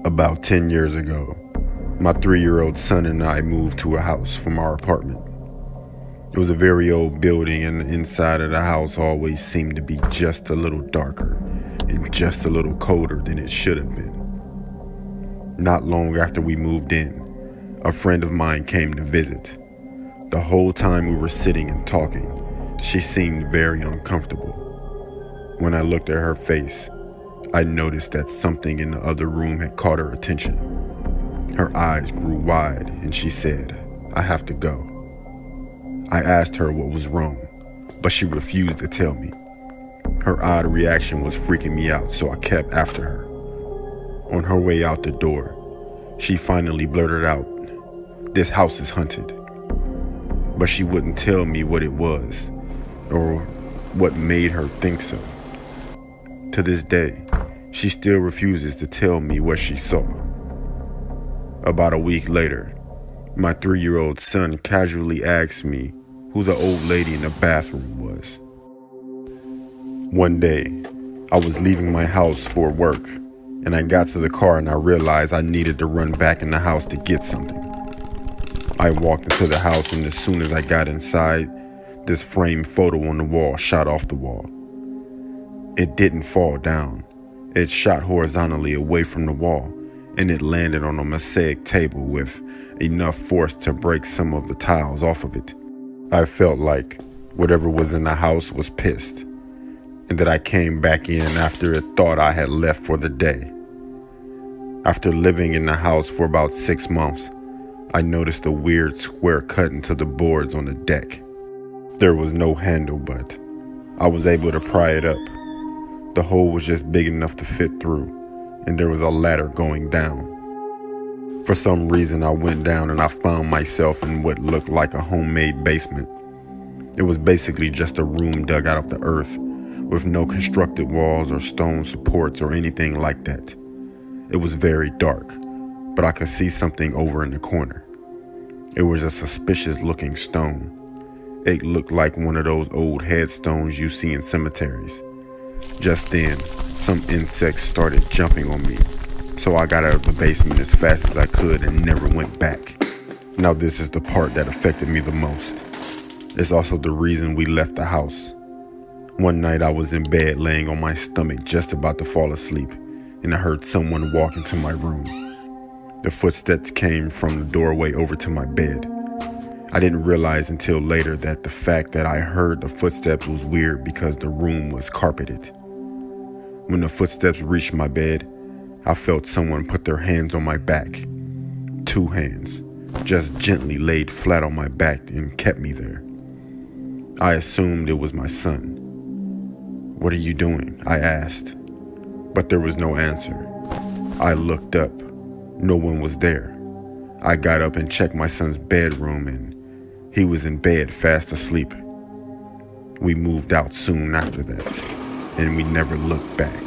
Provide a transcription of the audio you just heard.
About 10 years ago, my 3-year-old son and I moved to a house from our apartment. It was a very old building, and the inside of the house always seemed to be just a little darker and just a little colder than it should have been. Not long after we moved in, a friend of mine came to visit. The whole time we were sitting and talking, she seemed very uncomfortable. When I looked at her face, I noticed that something in the other room had caught her attention. Her eyes grew wide and she said, "I have to go." I asked her what was wrong, but she refused to tell me. Her odd reaction was freaking me out, so I kept after her. On her way out the door, she finally blurted out, "This house is haunted." But she wouldn't tell me what it was or what made her think so. To this day, she still refuses to tell me what she saw. About a week later, my 3-year-old son casually asked me who the old lady in the bathroom was. One day, I was leaving my house for work, and I got to the car and I realized I needed to run back in the house to get something. I walked into the house, and as soon as I got inside, this framed photo on the wall shot off the wall. It didn't fall down. It shot horizontally away from the wall, and it landed on a mosaic table with enough force to break some of the tiles off of it. I felt like whatever was in the house was pissed, and that I came back in after it thought I had left for the day. After living in the house for about 6 months, I noticed a weird square cut into the boards on the deck. There was no handle, but I was able to pry it up. The hole was just big enough to fit through, and there was a ladder going down. For some reason, I went down and I found myself in what looked like a homemade basement. It was basically just a room dug out of the earth, with no constructed walls or stone supports or anything like that. It was very dark, but I could see something over in the corner. It was a suspicious looking stone. It looked like one of those old headstones you see in cemeteries. Just then, some insects started jumping on me, so I got out of the basement as fast as I could and never went back. Now this is the part that affected me the most. It's also the reason we left the house. One night I was in bed laying on my stomach just about to fall asleep, and I heard someone walk into my room. The footsteps came from the doorway over to my bed. I didn't realize until later that the fact that I heard the footsteps was weird because the room was carpeted. When the footsteps reached my bed, I felt someone put their hands on my back. 2 hands, just gently laid flat on my back and kept me there. I assumed it was my son. "What are you doing?" I asked, but there was no answer. I looked up. No one was there. I got up and checked my son's bedroom, and he was in bed fast asleep. We moved out soon after that, and we never looked back.